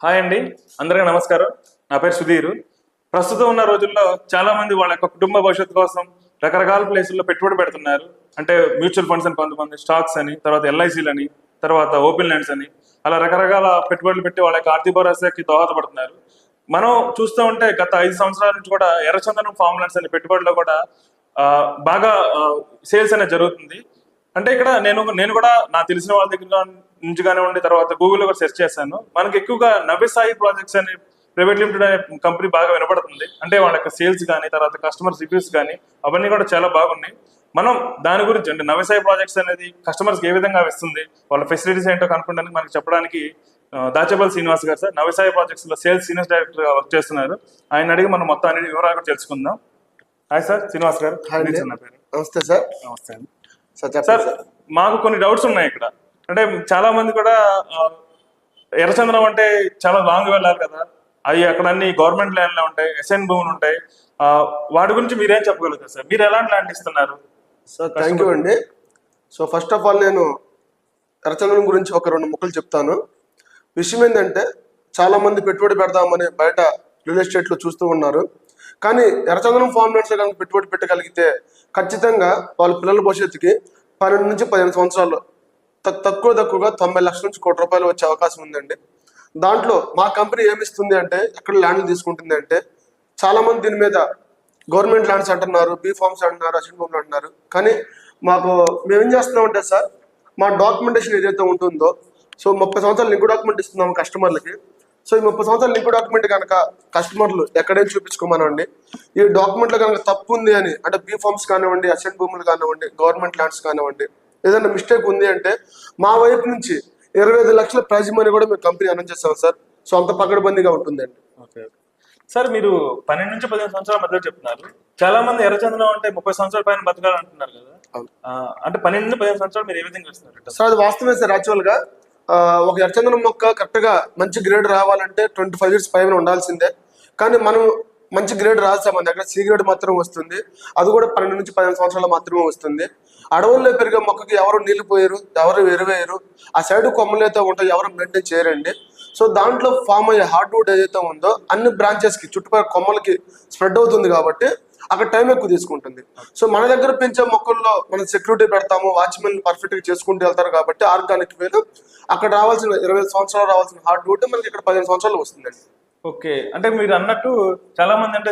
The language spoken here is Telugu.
హాయ్ అండి, అందరికీ నమస్కారం. నా పేరు సుధీర్. ప్రస్తుతం ఉన్న రోజుల్లో చాలా మంది వాళ్ళ యొక్క కుటుంబ భవిష్యత్తు కోసం రకరకాల ప్లేసుల్లో పెట్టుబడి పెడుతున్నారు. అంటే మ్యూచువల్ ఫండ్స్ అని, కొంతమంది స్టాక్స్ అని, తర్వాత ఎల్ఐసీలు అని, తర్వాత ఓపెన్ ల్యాండ్స్ అని, అలా రకరకాల పెట్టుబడులు పెట్టి వాళ్ళ యొక్క ఆర్థిక భరోసాకి దోహదపడుతున్నారు. మనం చూస్తూ ఉంటే గత 5 సంవత్సరాల నుంచి కూడా ఎర్రచందనం ఫార్మ్ ల్యాండ్స్ అనే పెట్టుబడిలో కూడా బాగా సేల్స్ అనేది జరుగుతుంది. అంటే ఇక్కడ నేను కూడా నాకు తెలిసిన వాళ్ళ దగ్గర నుంచి కానివ్వండి, తర్వాత గూగుల్లో కూడా సెర్చ్ చేశాను. మనకి ఎక్కువగా నవ్యసాయి ప్రాజెక్ట్స్ అనే ప్రైవేట్ లిమిటెడ్ అనే కంపెనీ బాగా వినపడుతుంది. అంటే వాళ్ళ యొక్క సేల్స్ కానీ, తర్వాత కస్టమర్స్ రివ్యూస్ కానీ అవన్నీ కూడా చాలా బాగున్నాయి. మనం దాని గురించి అంటే నవ్యసాయి ప్రాజెక్ట్స్ అనేది కస్టమర్స్కి ఏ విధంగా ఇస్తుంది, వాళ్ళ ఫెసిలిటీస్ ఏంటో కనుక్కోవడానికి మనకి చెప్పడానికి దాచేపల్లి శ్రీనివాస్ గారు సార్ నవ్యసాయి ప్రాజెక్ట్స్ లో సేల్స్ సీనియర్ డైరెక్టర్ గా వర్క్ చేస్తున్నారు. ఆయన అడిగి మనం మొత్తం అన్ని వివరాలు కూడా తెలుసుకుందాం. హాయ్ సార్, శ్రీనివాస్ గారు. నమస్తే సార్. నమస్తే అండి సార్. మాకు కొన్ని డౌట్స్ ఉన్నాయి ఇక్కడ. అంటే చాలా మంది కూడా ఎర్రచందనం అంటే చాలా లాంగ్ వెళ్ళాలి కదా, అవి అక్కడ అన్ని గవర్నమెంట్ ల్యాండ్ లో ఉంటాయి, ఎస్ఎన్ భూములు ఉంటాయి. వాటి గురించి మీరేం చెప్పగలుగుతారు సార్? మీరు ఎలాంటి ల్యాండ్ ఇస్తున్నారు? సార్ థ్యాంక్ యూ అండి. సో ఫస్ట్ ఆఫ్ ఆల్ నేను ఎర్రచందనం గురించి ఒక 2 ముక్కలు చెప్తాను. విషయం ఏంటంటే చాలా మంది పెట్టుబడి పెడదామని బయట రియల్ ఎస్టేట్లో చూస్తూ ఉన్నారు. కానీ ఎర్రచందనం ఫార్మ్ ల్యాండ్స్ కనుక పెట్టుబడి పెట్టగలిగితే ఖచ్చితంగా వాళ్ళ పిల్లల భవిష్యత్తుకి 12 నుంచి 15 సంవత్సరాలు తక్కువగా 90 లక్షల నుంచి ₹1 వచ్చే అవకాశం ఉందండి. దాంట్లో మా కంపెనీ ఏమిస్తుంది అంటే, ఎక్కడ ల్యాండ్లు తీసుకుంటుంది అంటే, చాలా మంది దీని మీద గవర్నమెంట్ ల్యాండ్స్ అంటున్నారు, బీ ఫార్మ్స్ అంటున్నారు, అసెంట్ భూములు అంటున్నారు. కానీ మేమేం చేస్తున్నామంటే సార్, మా డాక్యుమెంటేషన్ ఏదైతే ఉంటుందో, సో 30 సంవత్సరాలు లింక్ డాక్యుమెంట్ ఇస్తున్నాము కస్టమర్లకి. సో ఈ 30 సంవత్సరాలు లింక్ డాక్యుమెంట్ కనుక కస్టమర్లు ఎక్కడైనా చూపించుకోమనండి. ఈ డాక్యుమెంట్లో కనుక తప్పు ఉంది అని అంటే, బీ ఫార్మ్స్ కానివ్వండి, అసెంట్ భూములు కానివ్వండి, గవర్నమెంట్ ల్యాండ్స్ కానివ్వండి, ఏదైనా మిస్టేక్ ఉంది అంటే మా వైపు నుంచి 25 లక్షల ప్రైజ్ మనీ కూడా మేము కంపెనీ అనౌన్స్ చేస్తాం సార్. సో అంత పకడ్బందీగా ఉంటుందండి. ఓకే సార్, మీరు 12 నుంచి 15 సంవత్సరాల మధ్య చెప్తున్నారు. చాలా మంది ఎర్రచందనం అంటే 30 సంవత్సరాల పైన బతకాలంటున్నారు కదా. అంటే 12 నుంచి 15 సంవత్సరాలు మీరు ఏ విధంగా ఇస్తున్నారు సార్? అది వాస్తవమే సార్. యాక్చువల్ గా ఒక ఎర్రచందనం మొక్క కరెక్ట్ గా మంచి గ్రేడ్ రావాలంటే 25 ఇయర్స్ పైన ఉండాల్సిందే. కానీ మనం మంచి గ్రేడ్ రాదు, మన దగ్గర సి గ్రేడ్ మాత్రం వస్తుంది. అది కూడా 12 నుంచి 15 సంవత్సరాలు మాత్రమే వస్తుంది. అడవుల్లో పెరిగే మొక్కకి ఎవరు నీళ్లు పోయారు, ఎవరు ఎరువేయరు, ఆ సైడ్ కొమ్మలు అయితే ఉంటాయి, ఎవరు మెయింటైన్ చేయరండి. సో దాంట్లో ఫామ్ అయ్యే హార్డ్వుడ్ ఏదైతే ఉందో అన్ని బ్రాంచెస్కి చుట్టుపక్కల కొమ్మలకి స్ప్రెడ్ అవుతుంది కాబట్టి అక్కడ టైం ఎక్కువ తీసుకుంటుంది. సో మన దగ్గర పెంచే మొక్కల్లో మనం సెక్యూరిటీ పెడతాము, వాచ్మెన్ పర్ఫెక్ట్గా చేసుకుంటూ వెళ్తారు కాబట్టి ఆర్గానిక్ వేలు అక్కడ రావాల్సిన 20 సంవత్సరాలు రావాల్సిన హార్డ్వుడ్ మనకి ఇక్కడ 15 సంవత్సరాలు వస్తుందండి. ఓకే, అంటే మీరు అన్నట్టు చాలా మంది అంటే